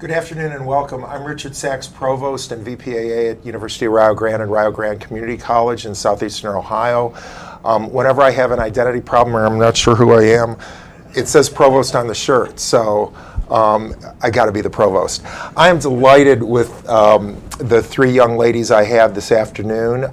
Good afternoon and welcome. I'm Richard Sachs, Provost and VPAA at University of Rio Grande and Rio Grande Community College in southeastern Ohio. Whenever I have an identity problem or I'm not sure who I am, it says Provost on the shirt, so I got to be the Provost. I am delighted with the three young ladies I have this afternoon.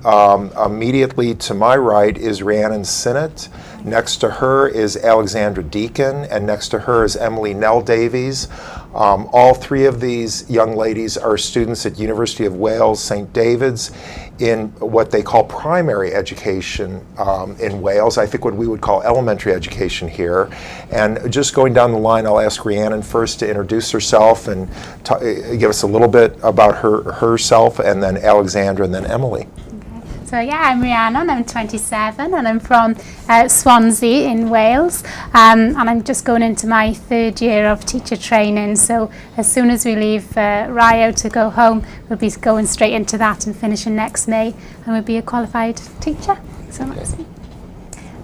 Immediately to my right is Rhiannon Sinnott. Next to her is Alexandra Deakin, and next to her is Emily Knell-Davies. All three of these young ladies are students at University of Wales St David's in what they call primary education in Wales. I think what we would call elementary education here. And just going down the line, I'll ask Rhiannon first to introduce herself and give us a little bit about herself, and then Alexandra, and then Emily. So yeah, I'm Rhiannon, I'm 27 and I'm from Swansea in Wales, and I'm just going into my third year of teacher training, so as soon as we leave Rio to go home, we'll be going straight into that and finishing next May, and we'll be a qualified teacher. So that's me.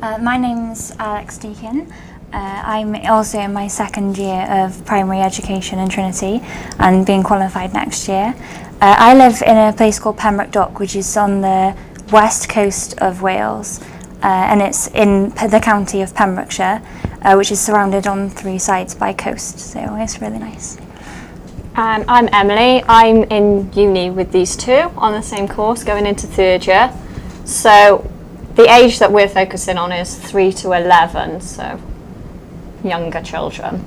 My name's Alex Deakin. I'm also in my second year of primary education in Trinity and being qualified next year. I live in a place called Pembroke Dock, which is on the west coast of Wales, and it's in the county of Pembrokeshire, which is surrounded on three sides by coast, so it's really nice. And I'm Emily. I'm in uni with these two on the same course, going into third year. So the age that we're focusing on is 3 to 11, so younger children.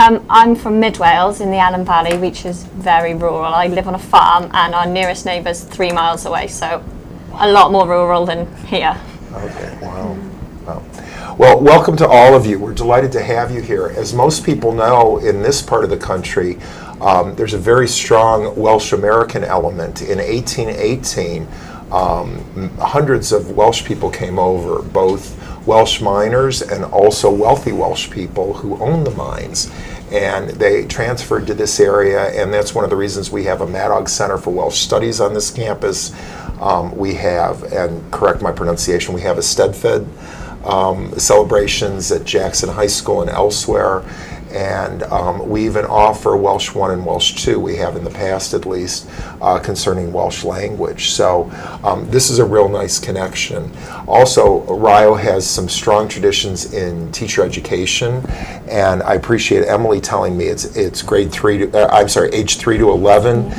I'm from Mid Wales in the Allen Valley, which is very rural. I live on a farm and our nearest neighbour's 3 miles away, so a lot more rural than here. Okay, wow. Well, welcome to all of you. We're delighted to have you here. As most people know, in this part of the country, there's a very strong Welsh-American element. In 1818, hundreds of Welsh people came over, both Welsh miners and also wealthy Welsh people who owned the mines. And they transferred to this area, and that's one of the reasons we have a Madog Center for Welsh Studies on this campus. We have, and correct my pronunciation, we have a Steadfed celebrations at Jackson High School and elsewhere. And we even offer Welsh 1 and Welsh 2, we have in the past at least, concerning Welsh language. So this is a real nice connection. Also, Rio has some strong traditions in teacher education, and I appreciate Emily telling me it's age 3 to 11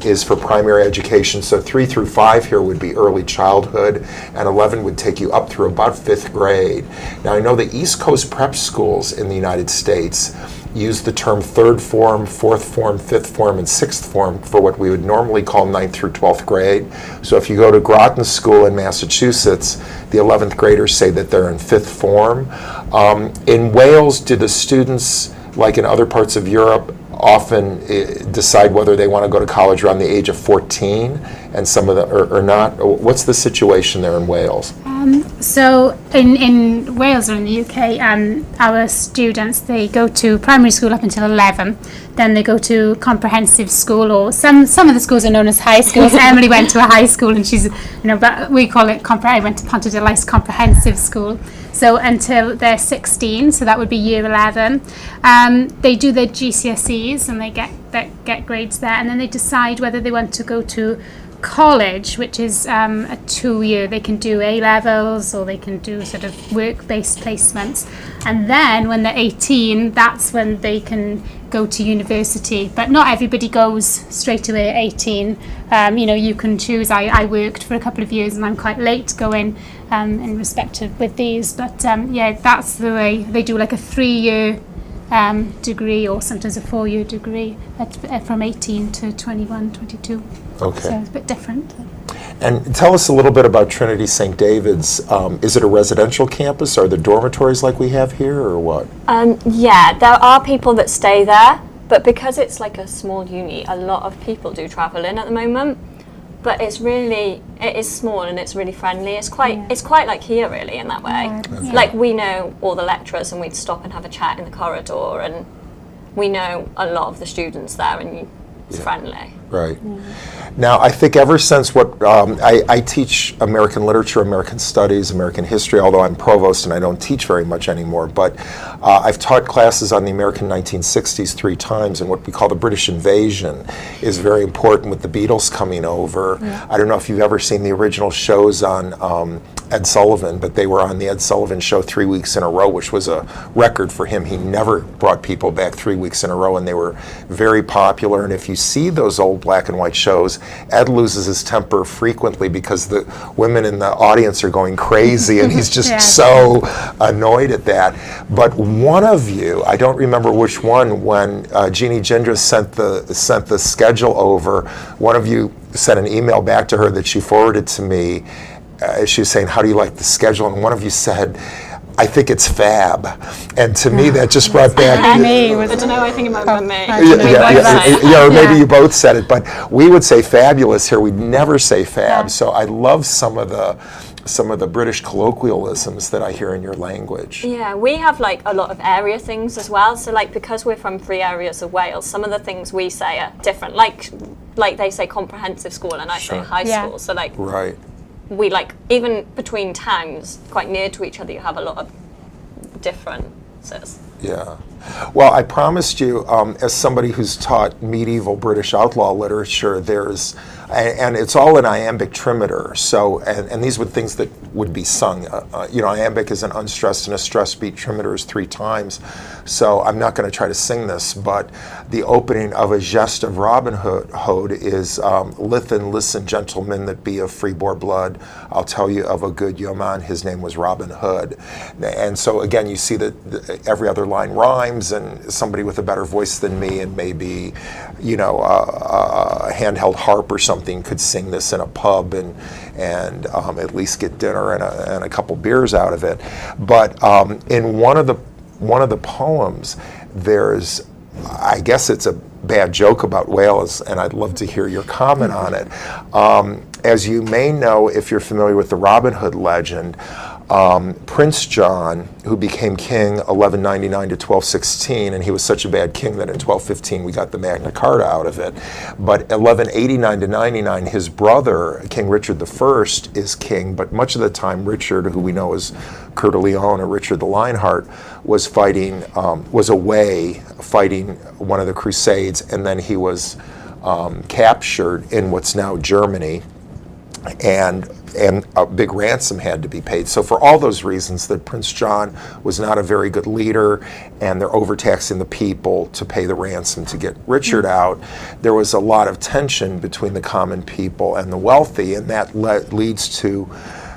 is for primary education. So 3 through 5 here would be early childhood, and 11 would take you up through about 5th grade. Now I know the East Coast prep schools in the United States use the term 3rd form, 4th form, 5th form, and 6th form for what we would normally call 9th through 12th grade. So if you go to Groton School in Massachusetts, the 11th graders say that they're in 5th form. In Wales, do the students, like in other parts of Europe, often decide whether they want to go to college around the age of 14, and some of them or not? What's the situation there in Wales? So in Wales or in the UK, our students, they go to primary school up until 11, then they go to comprehensive school, or some of the schools are known as high schools. Emily went to a high school, and she's, but we call it I went to Pontedelice Comprehensive School. So until they're 16, so that would be year 11, they do their GCSEs and they get grades there, and then they decide whether they want to go to college, which is a 2-year. They can do A-levels, or they can do sort of work-based placements, and then when they're 18, that's when they can go to university. But not everybody goes straight away at 18. You can choose. I worked for a couple of years and I'm quite late going in respect of with these, but that's the way they do, like a 3-year degree, or sometimes a 4-year degree from 18 to 21, 22. Okay. So it's a bit different. And tell us a little bit about Trinity Saint David's. Is it a residential campus? Are there dormitories like we have here, or what? Yeah, there are people that stay there, but because it's like a small uni, a lot of people do travel in at the moment. But it is small and it's really friendly. It's quite like here really in that way. Yeah. Like we know all the lecturers and we'd stop and have a chat in the corridor, and we know a lot of the students there, and it's friendly. Right. Now, I think ever since I teach American literature, American studies, American history, although I'm provost and I don't teach very much anymore, but I've taught classes on the American 1960s 3 times, and what we call the British invasion is very important with the Beatles coming over. Yeah. I don't know if you've ever seen the original shows on Ed Sullivan, but they were on the Ed Sullivan show 3 weeks in a row, which was a record for him. He never brought people back 3 weeks in a row, and they were very popular. And if you see those old black and white shows, Ed loses his temper frequently because the women in the audience are going crazy, and he's just so annoyed at that. But one of you, I don't remember which one, when Jeanne Jindra sent the schedule over, one of you sent an email back to her that she forwarded to me. She was saying, how do you like the schedule? And one of you said, I think it's fab. And to me, that just brought back... I don't know, I think it might have been me. Or maybe you both said it, but we would say fabulous here. We'd never say fab. Yeah. So I love some of the British colloquialisms that I hear in your language. Yeah, we have like a lot of area things as well. So like because we're from 3 areas of Wales, some of the things we say are different. Like they say comprehensive school and I say high school. So like... Right. We like, even between towns, quite near to each other, you have a lot of differences. Yeah. Well, I promised you, as somebody who's taught medieval British outlaw literature, and it's all in iambic trimeter. So, and these were things that would be sung. Iambic is an unstressed and a stressed beat. Trimeter is 3 times. So I'm not going to try to sing this, but the opening of a gest of Robin Hood is, "Lithen, listen, gentlemen that be of free-bore blood. I'll tell you of a good yeoman. His name was Robin Hood." And so again, you see that every other line rhymes, and somebody with a better voice than me and maybe, a handheld harp or something could sing this in a pub and at least get dinner and a couple beers out of it. But in one of the poems, there's, I guess it's a bad joke about Wales, and I'd love to hear your comment on it. As you may know, if you're familiar with the Robin Hood legend, Prince John, who became king 1199 to 1216, and he was such a bad king that in 1215 we got the Magna Carta out of it. But 1189 to 99, his brother, King Richard I, is king, but much of the time Richard, who we know as Coeur de Lion or Richard the Lionheart, was away fighting one of the Crusades, and then he was captured in what's now Germany, and a big ransom had to be paid. So for all those reasons, that Prince John was not a very good leader, and they're overtaxing the people to pay the ransom to get Richard out, there was a lot of tension between the common people and the wealthy, and that leads to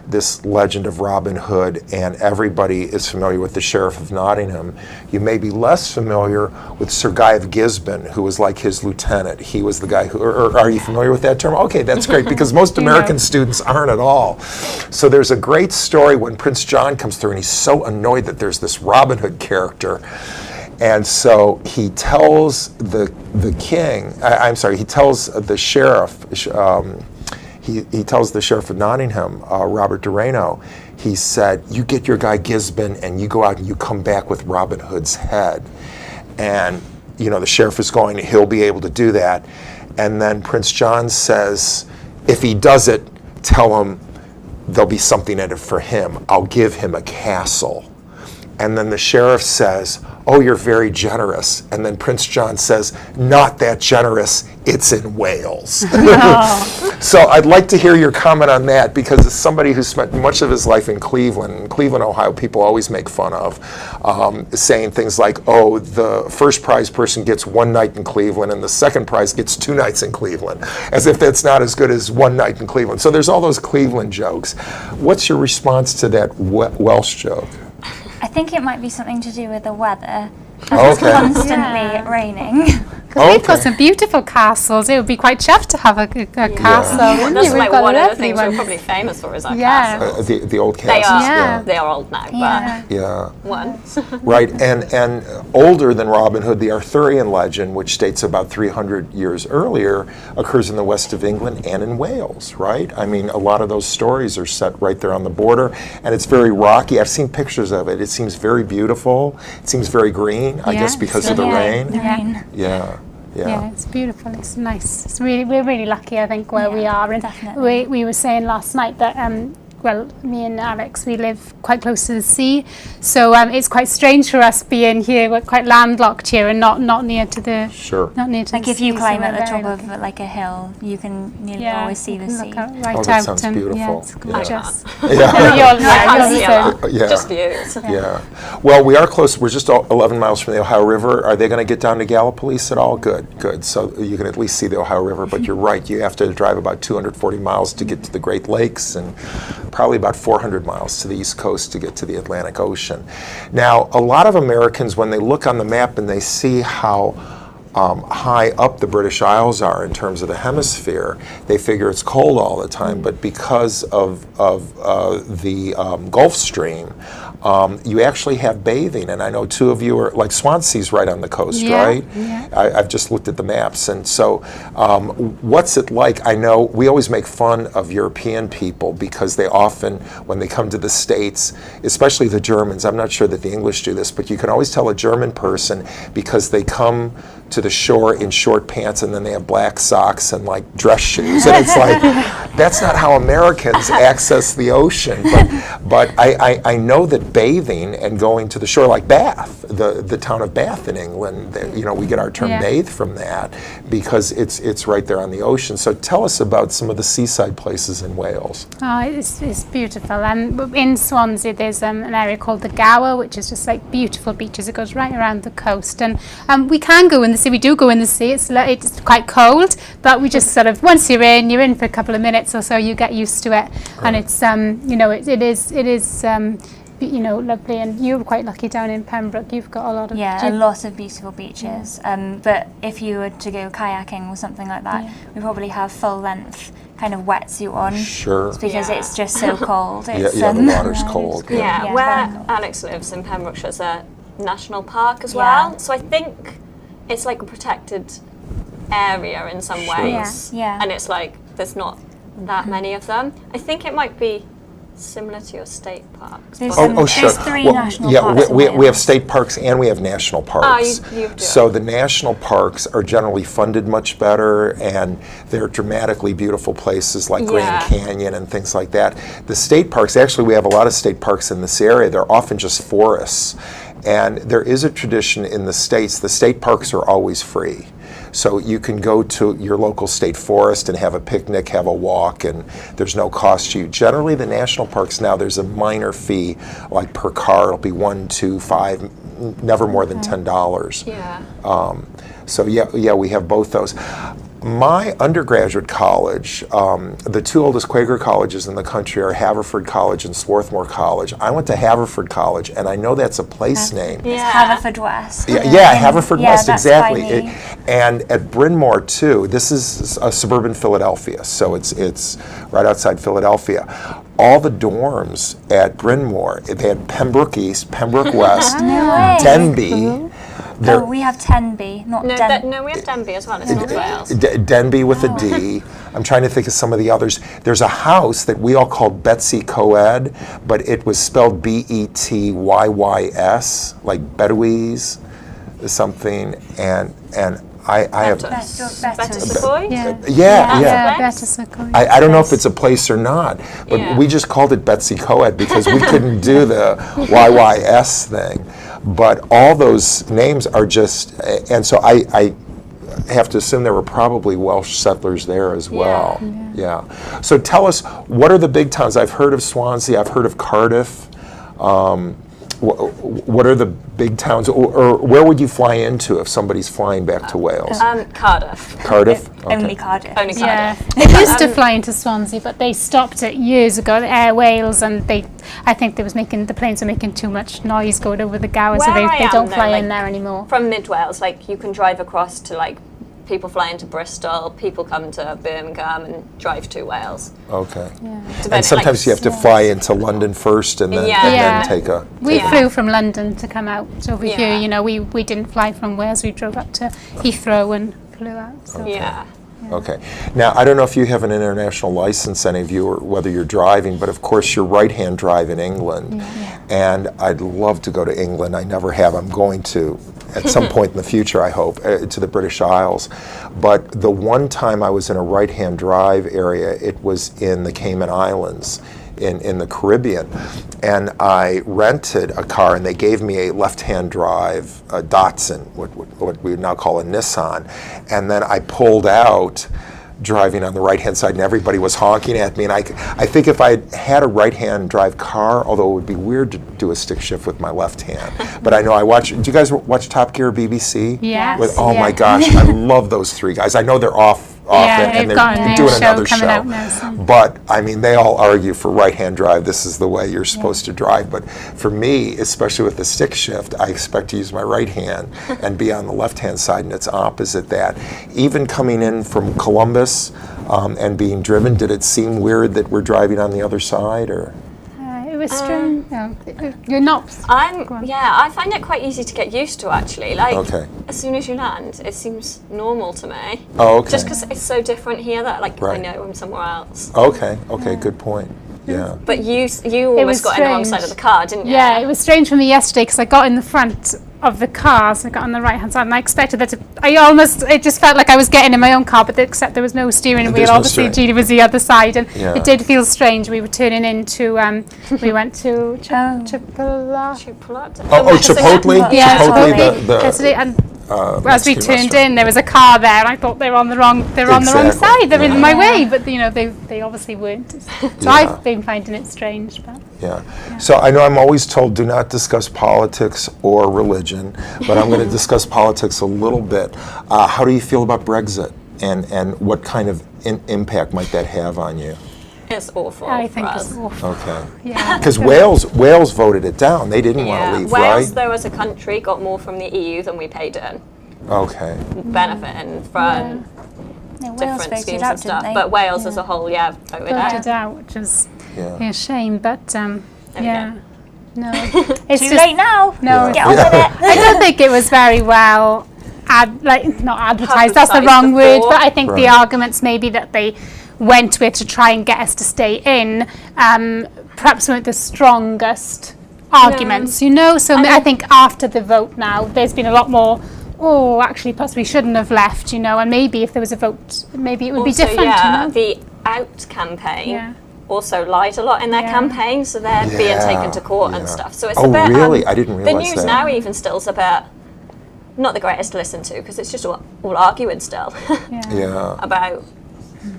this legend of Robin Hood, and everybody is familiar with the Sheriff of Nottingham. You may be less familiar with Sir Guy of Gisborne, who was like his lieutenant. He was the guy who, or are you familiar with that term? Okay, that's great, because most American students aren't at all. So there's a great story when Prince John comes through, and he's so annoyed that there's this Robin Hood character. And so he tells the sheriff, he tells the Sheriff of Nottingham, Robert Dorano, he said, you get your guy Gisborne and you go out and you come back with Robin Hood's head. And, the sheriff is going, he'll be able to do that. And then Prince John says, if he does it, tell him there'll be something in it for him. I'll give him a castle. And then the sheriff says, oh, you're very generous. And then Prince John says, not that generous, it's in Wales. So I'd like to hear your comment on that, because as somebody who spent much of his life in Cleveland, Ohio, people always make fun of, saying things like, oh, the first prize person gets 1 night in Cleveland and the second prize gets 2 nights in Cleveland, as if that's not as good as 1 night in Cleveland. So there's all those Cleveland jokes. What's your response to that Welsh joke? I think it might be something to do with the weather. It's constantly raining. We've got some beautiful castles. It would be quite chuffed to have a castle. That's like one of the things we're probably famous for is our castles. The old castles. They are old now, but once. Right, and older than Robin Hood, the Arthurian legend, which dates about 300 years earlier, occurs in the west of England and in Wales, right? I mean, a lot of those stories are set right there on the border, and it's very rocky. I've seen pictures of it. It seems very beautiful. It seems very green, I guess because of the rain. The rain. Yeah. Yeah, it's beautiful. It's nice. We're really lucky, I think, where we are. And definitely. we were saying last night that well, me and Alex, we live quite close to the sea, so it's quite strange for us being here. We're quite landlocked here and not near to the not near to Like the if you sea, climb so at the we're top very of lucky. like a hill, you can nearly Yeah, always see you the can sea. look out right that out sounds and beautiful. yeah, it's gorgeous. Yeah. You're Yeah. the same. Yeah. Just views. Yeah. Well, we are close. We're just 11 miles from the Ohio River. Are they going to get down to Gallipolis at all? Good. So you can at least see the Ohio River. But you're right. You have to drive about 240 miles to get to the Great Lakes and probably about 400 miles to the East Coast to get to the Atlantic Ocean. Now, a lot of Americans, when they look on the map and they see how high up the British Isles are in terms of the hemisphere, they figure it's cold all the time. But because of the Gulf Stream, you actually have bathing. And I know two of you are, like Swansea's right on the coast, right? Yeah. I've just looked at the maps. And so what's it like? I know we always make fun of European people because they often, when they come to the States, especially the Germans, I'm not sure that the English do this, but you can always tell a German person because they come to the shore in short pants and then they have black socks and like dress shoes. And it's like, that's not how Americans access the ocean. But I know that bathing and going to the shore, like Bath, the town of Bath in England, we get our term bathe from that because it's right there on the ocean. So tell us about some of the seaside places in Wales. Oh, it's beautiful. In Swansea, there's an area called the Gower, which is just like beautiful beaches. It goes right around the coast, and we can go in the sea. We do go in the sea. It's quite cold, but we just sort of once you're in for a couple of minutes or so, you get used to it, and it's it is lovely. And you're quite lucky down in Pembroke. You've got a lot of a lot of beautiful beaches. But if you were to go kayaking or something like that, we probably have full length kind of wetsuit on. Sure. It's because Yeah. it's just so cold. It's, The water's cold. Yeah, Yeah. where Alex lives in Pembrokeshire is a national park as Yeah. well. So I think it's like a protected area in some Sure. ways. Yeah. And it's like there's not that many of them. I think it might be similar to your state parks. There's possibly. Oh, sure. There's 3 national yeah, parks in we have Wales. state parks and we have national parks. you do. So the national parks are generally funded much better, and they're dramatically beautiful places like Grand Yeah. Canyon and things like that. The state parks, actually, we have a lot of state parks in this area. They're often just forests, and there is a tradition in the states. The state parks are always free. So you can go to your local state forest and have a picnic, have a walk, and there's no cost to you. Generally, the national parks now, there's a minor fee, like per car, it'll be $1, $2, $5, never more than $10. Yeah. So yeah, we have both those. My undergraduate college, the 2 oldest Quaker colleges in the country are Haverford College and Swarthmore College. I went to Haverford College, and I know that's a place name. It's Haverfordwest. Yeah, Haverford West, that's exactly. by me. And at Bryn Mawr too. This is a suburban Philadelphia, so it's right outside Philadelphia. All the dorms at Bryn Mawr, they had Pembroke East, Pembroke West, No way. Denby. Oh, we have Tenby, not No, Den. no, we have Denby as well. It's North Wales. Denby with a D. I'm trying to think of some of the others. There's a house that we all called Betsy Coed, but it was spelled Bettyys, like Bedouise, something, and I have. Better Savoy? Yeah. Better Circle. I don't know if it's a place or not, but Yeah. we just called it Betsy Coed because we couldn't do the YYS thing. But all those names are just, and so I have to assume there were probably Welsh settlers there as well. Yeah. So tell us, what are the big towns? I've heard of Swansea, I've heard of Cardiff. What are the big towns, or where would you fly into if somebody's flying back to Wales? Cardiff. Cardiff? Only Cardiff. Only Yeah, Cardiff. they used to fly into Swansea, but they stopped it years ago. Air Wales, and I think the planes were making too much noise going over the Gower, so Where I they am, don't though, fly in like, there anymore. From mid Wales, like you can drive across to like people fly into Bristol, people come to Birmingham and drive to Wales. Okay. Depending, And sometimes you have to fly into London first and then, Yeah. and Yeah. then take a... We Yeah. flew from London to come out over Yeah. here. You know, we didn't fly from Wales. We drove up to Heathrow and flew out. So. Yeah. Okay. Now, I don't know if you have an international license, any of you, or whether you're driving, but of course you're right-hand drive in England. And I'd love to go to England. I never have. I'm going to at some point in the future, I hope, to the British Isles. But the one time I was in a right-hand drive area, it was in the Cayman Islands in the Caribbean. And I rented a car, and they gave me a left-hand drive, a Datsun, what we would now call a Nissan. And then I pulled out driving on the right-hand side, and everybody was honking at me. And I think if I had a right-hand drive car, although it would be weird to do a stick shift with my left hand, but I know do you guys watch Top Gear BBC? Yes. Oh my gosh, I love those three guys. I know they're off and they've got a they're new doing show another coming show. out now, so. But I mean, they all argue for right-hand drive. This is the way you're supposed to drive. But for me, especially with the stick shift, I expect to use my right hand and be on the left-hand side, and it's opposite that. Even coming in from Columbus and being driven, did it seem weird that we're driving on the other side, or? It was strange. No, you're not. I find it quite easy to get used to, actually. Like, Okay. as soon as you land, it seems normal to me. Oh, okay. Just because it's so different here that, like, Right. I know I'm somewhere else. Okay, good point. Yeah. But you was almost got in the wrong side strange. of the car, didn't you? Yeah, it was strange for me yesterday because I got in the front of the car, so I got on the right-hand side, and I expected that it just felt like I was getting in my own car, but except there was no steering There's wheel. no Obviously, steering. Jeanne was the other side, and Yeah. it did feel strange. We were turning into, we went to Chipotle. Chipotle? Yeah, Chipotle, yesterday, and as we Mexican turned restaurant. in, there was a car there, and I thought they were on the wrong Exactly. side. They're in Yeah. my way, but they obviously weren't. So Yeah. I've been finding it strange, but. Yeah. So I know I'm always told do not discuss politics or religion, but I'm going to discuss politics a little bit. How do you feel about Brexit, and what kind of impact might that have on you? It's awful. I for think us. it's awful. Okay. Yeah. Because Wales voted it down. They didn't want to leave, Wales, right? though, as a country, got more from the EU than we paid in, Okay. benefiting from Wales different voted schemes out, and stuff. didn't they? But Wales as a whole, voted out. Voted out, which is Yeah. a shame, but we yeah. go. No. It's Too just, late now. No, Get on with it. I don't think it was very well, not advertised, that's the Publicised wrong word, before. but I think the Right. arguments maybe that they went with to try and get us to stay in perhaps weren't the strongest arguments, So I think after the vote now, there's been a lot more, actually perhaps we shouldn't have left, and maybe if there was a vote, maybe it would be Also, different, the Out campaign Yeah. also lied a lot in their campaign, so they're being taken to court and Yeah. stuff. So it's Oh, a bit. really? I didn't The realize news that. now even still's a bit not the greatest to listen to because it's just all arguing still Yeah. about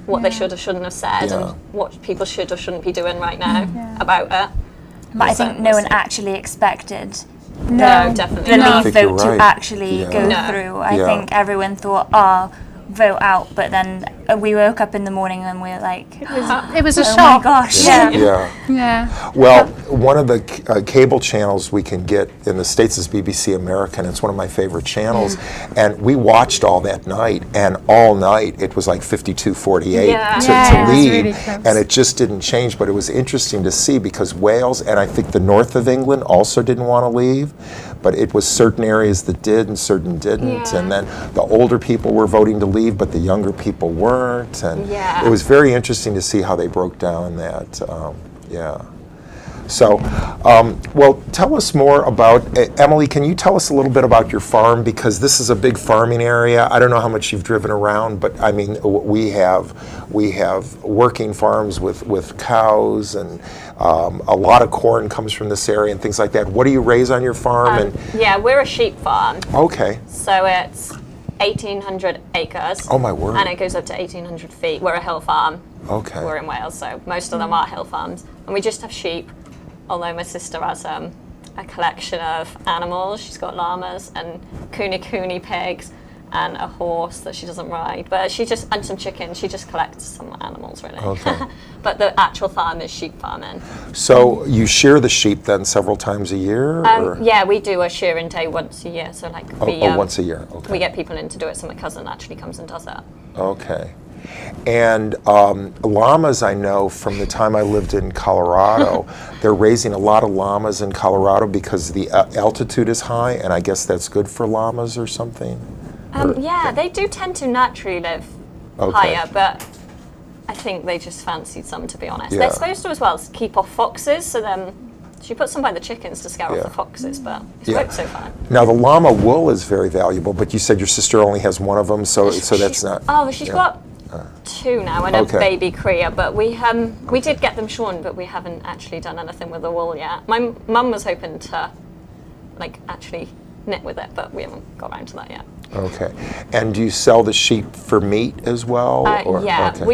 what they should or shouldn't have said Yeah. and what people should or shouldn't be doing right now about it. But I So think no we'll one see. actually expected No, definitely the not. I leave think you're vote to right. actually Yeah. go No. through. I Yeah. think everyone thought, vote out, but then we woke up in the morning and we were like, It was a oh shock. my gosh. Yeah. Yeah. Well, one of the cable channels we can get in the States is BBC American. It's one of my favorite channels. And we watched all that night, and all night it was like 52-48 Yeah. to Yeah, it was lead. really close. And it just didn't change, but it was interesting to see because Wales and I think the north of England also didn't want to leave, but it was certain areas that did and certain didn't. Yeah. And then the older people were voting to leave, but the younger people weren't. And Yeah. it was very interesting to see how they broke down that. So, well, tell us more about, Emily, can you tell us a little bit about your farm? Because this is a big farming area. I don't know how much you've driven around, but I mean, we have working farms with cows, and a lot of corn comes from this area and things like that. What do you raise on your farm? We're a sheep farm, Okay. so it's 1,800 acres. Oh, my word. And it goes up to 1,800 feet. We're a hill farm. Okay. We're in Wales, so most of them are hill farms. And we just have sheep, although my sister has a collection of animals. She's got llamas and cooney pigs and a horse that she doesn't ride. But and some chickens. She just collects some animals, really. Okay. But the actual farm is sheep farming. So you shear the sheep then several times a year? Or? Yeah, we do a shearing day once a year. So Once a year. Okay. we get people in to do it. So my cousin actually comes and does it. Okay. And llamas, I know from the time I lived in Colorado, they're raising a lot of llamas in Colorado because the altitude is high, and I guess that's good for llamas or something? They do tend to naturally live Okay. higher, but I think they just fancied some, to be honest. Yeah. They're supposed to as well keep off foxes, so then She puts some by the chickens to scare off the foxes, but it's Yeah. worked so far. Now, the llama wool is very valuable, but you said your sister only has one of them, so that's not... Oh, she's yeah. got 2 now and Okay. a baby cria, but we did get them shorn, but we haven't actually done anything with the wool yet. My mum was hoping to actually knit with it, but we haven't got around to that yet. Okay. And do you sell the sheep for meat as well? Yeah, Okay.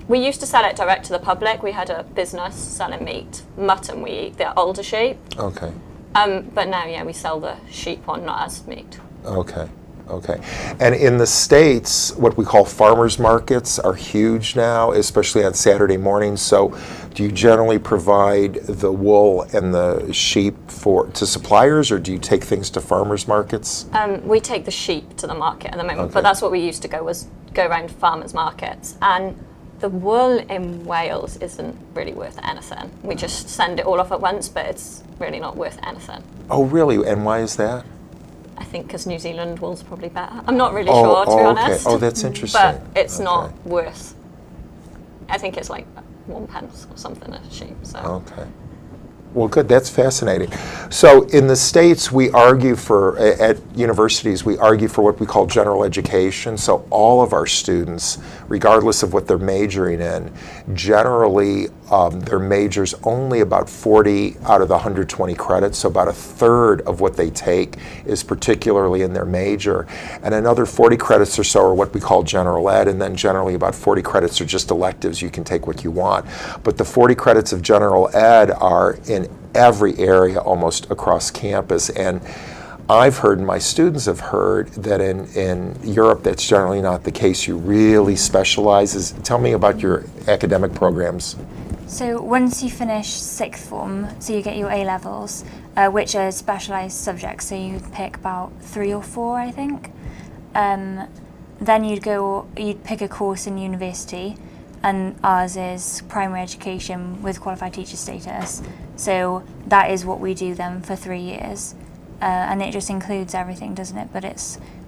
we used to sell it direct to the public. We had a business selling meat. Mutton we eat, the older sheep. Okay. But now, yeah, we sell the sheep one, not as meat. Okay. Okay. And in the States, what we call farmers markets are huge now, especially on Saturday mornings. So do you generally provide the wool and the sheep to suppliers, or do you take things to farmers markets? We take the sheep to the market at the moment, Okay. but that's what we used to go around farmers markets. And the wool in Wales isn't really worth anything. We just send it all off at once, but it's really not worth anything. Oh, really? And why is that? I think because New Zealand wool's probably better. I'm not really Oh, sure, to be okay. honest. Oh, that's interesting. But it's Okay. not worth. I think it's like 1 pence or something a sheep. So. Okay. Well, good. That's fascinating. So in the States, we argue at universities, we argue for what we call general education. So all of our students, regardless of what they're majoring in, generally their major's only about 40 out of the 120 credits. So about a third of what they take is particularly in their major. And another 40 credits or so are what we call general ed. And then generally about 40 credits are just electives. You can take what you want. But the 40 credits of general ed are in every area almost across campus. And I've heard, and my students have heard, that in Europe that's generally not the case. You really specialize. Tell me about your academic programs. So once you finish sixth form, so you get your A-levels, which are specialised subjects, so you pick about 3 or 4, I think. Then you'd pick a course in university, and ours is primary education with qualified teacher status. So that is what we do then for 3 years. And it just includes everything, doesn't it? But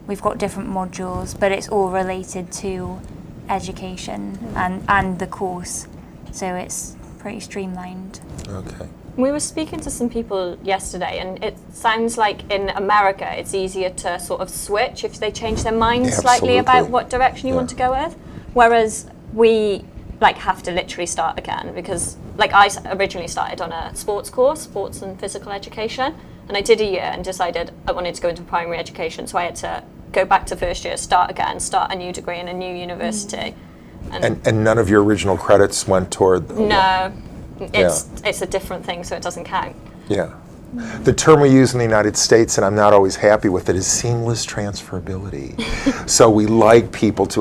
we've got different modules, but it's all related to education and the course. So it's pretty streamlined. Okay. We were speaking to some people yesterday, and it sounds like in America it's easier to sort of switch if they change their mind slightly about Absolutely. what direction you want to go with. Whereas we have to literally start again, because I originally started on a sports course, sports and physical education, and I did a year and decided I wanted to go into primary education, so I had to go back to first year, start again, start a new degree in a new university. And none of your original credits went toward... No, it's a different thing, so it doesn't count. Yeah. The term we use in the United States, and I'm not always happy with it, is seamless transferability. So we like people to,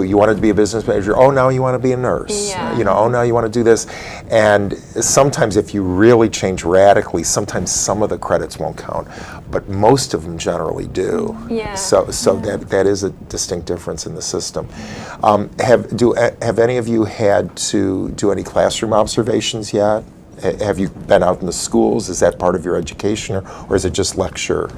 you wanted to be a business manager, now you want to be a nurse. Yeah. Now you want to do this. And sometimes if you really change radically, sometimes some of the credits won't count, but most of them generally do. Yeah. So that is a distinct difference in the system. Have any of you had to do any classroom observations yet? Have you been out in the schools? Is that part of your education, or is it just lecture?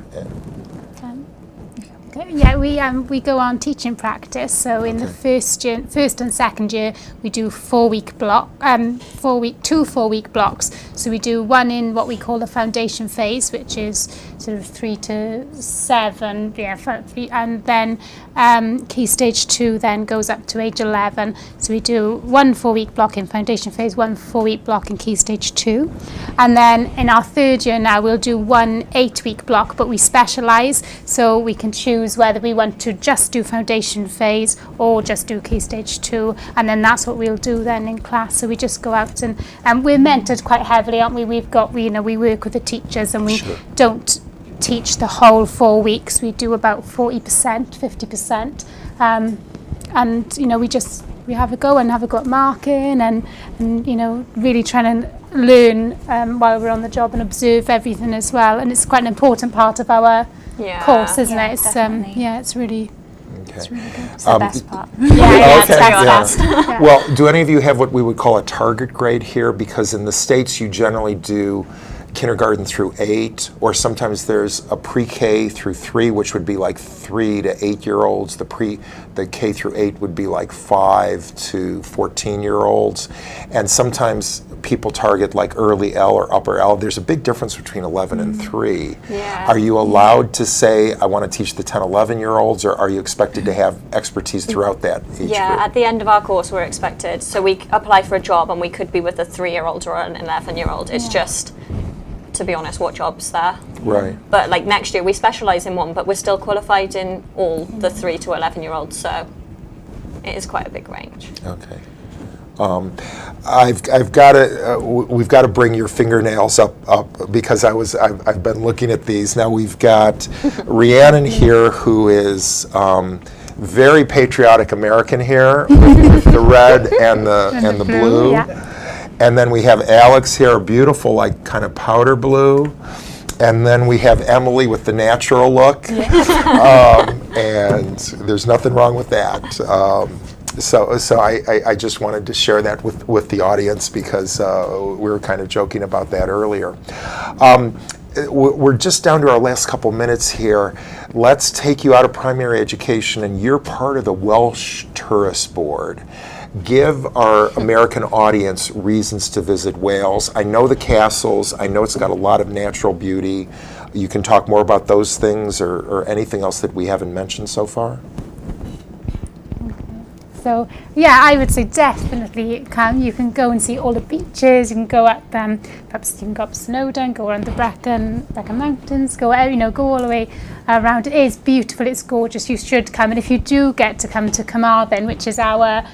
Yeah, we go on teaching practice. So in the first and second year, we do 4-week block, 2 4-week blocks. So we do one in what we call the foundation phase, which is sort of 3 to 7, and then Key Stage 2 then goes up to age 11. So we do 1 4-week block in foundation phase, 1 4-week block in Key Stage 2, and then in our third year now we'll do 1 8-week block, but we specialise, so we can choose whether we want to just do foundation phase or just do Key Stage 2, and then that's what we'll do then in class. So we just go out and we're mentored quite heavily, aren't we? We've got we work with the teachers, and we don't teach the whole 4 weeks. We do about 40%, 50%, and we have a go at marking and really trying to learn while we're on the job and observe everything as well. And it's quite an important part of our course, isn't it? It's definitely. it's really Okay. it's really good. It's the best part. Well, do any of you have what we would call a target grade here? Because in the States, you generally do kindergarten through 8, or sometimes there's a pre-K through 3, which would be like 3 to 8-year-olds. The K through 8 would be like 5 to 14-year-olds. And sometimes people target like early L or upper L. There's a big difference between 11 and 3. Yeah. Are you allowed to say, I want to teach the 10, 11-year-olds, or are you expected to have expertise throughout that age Yeah, group? at the end of our course we're expected. So we apply for a job and we could be with a 3-year-old or an 11-year-old. It's just, to be honest, what job's there. Right. But like next year we specialise in one, but we're still qualified in all the 3 to 11-year-olds, so it is quite a big range. Okay. I've got to. We've got to bring your fingernails up because I've been looking at these. Now we've got Rhiannon here, who is very patriotic American here with the red and the blue. Yeah. And then we have Alex here, beautiful, like kind of powder blue. And then we have Emily with the natural look. And there's nothing wrong with that. So I just wanted to share that with the audience because we were kind of joking about that earlier. We're just down to our last couple minutes here. Let's take you out of primary education, and you're part of the Welsh Tourist Board. Give our American audience reasons to visit Wales. I know the castles. I know it's got a lot of natural beauty. You can talk more about those things or anything else that we haven't mentioned so far. So yeah, I would say definitely come. You can go and see all the beaches. You can go up, perhaps you can go up Snowdon, go around the Brecon Mountains, go all the way around. It is beautiful. It's gorgeous. You should come. And if you do get to come to Carmarthen, which is our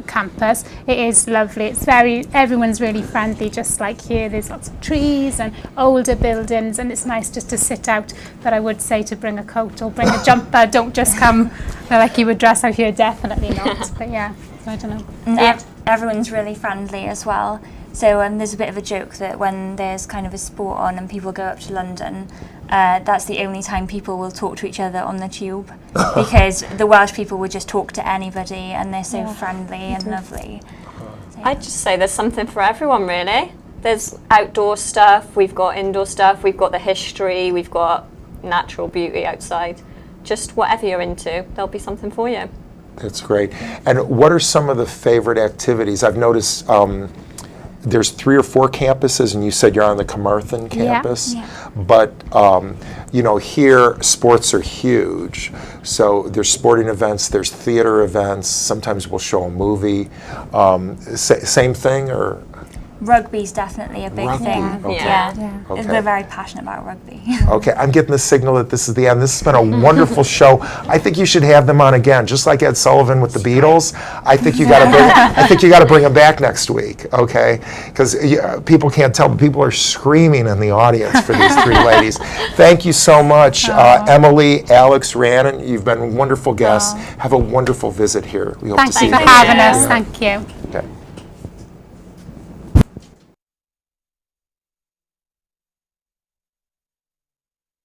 campus, it is lovely. It's everyone's really friendly, just like here. There's lots of trees and older buildings, and it's nice just to sit out. But I would say to bring a coat or bring a jumper. Don't just come like you would dress out here. Definitely not. But yeah, so I don't know. And everyone's really friendly as well. So there's a bit of a joke that when there's kind of a sport on and people go up to London, that's the only time people will talk to each other on the tube because the Welsh people would just talk to anybody and they're so friendly and lovely. So, yeah. I'd just say there's something for everyone, really. There's outdoor stuff, we've got indoor stuff, we've got the history, we've got natural beauty outside. Just whatever you're into, there'll be something for you. That's great. And what are some of the favorite activities? I've noticed there's 3 or 4 campuses, and you said you're on the Carmarthen campus. Yeah. But here sports are huge. So there's sporting events, there's theater events. Sometimes we'll show a movie. Same thing, or? Rugby's definitely a big Rugby, thing. okay. Yeah. Okay. We're very passionate about rugby. Okay, I'm getting the signal that this is the end. This has been a wonderful show. I think you should have them on again, just like Ed Sullivan with the Beatles. I think you got to bring them back next week, okay? Because people can't tell, but people are screaming in the audience for these 3 ladies. Thank you so much, Emily, Alex, Rhiannon. You've been wonderful guests. Have a wonderful visit here. We hope to Thanks see for you. having us. Thank you.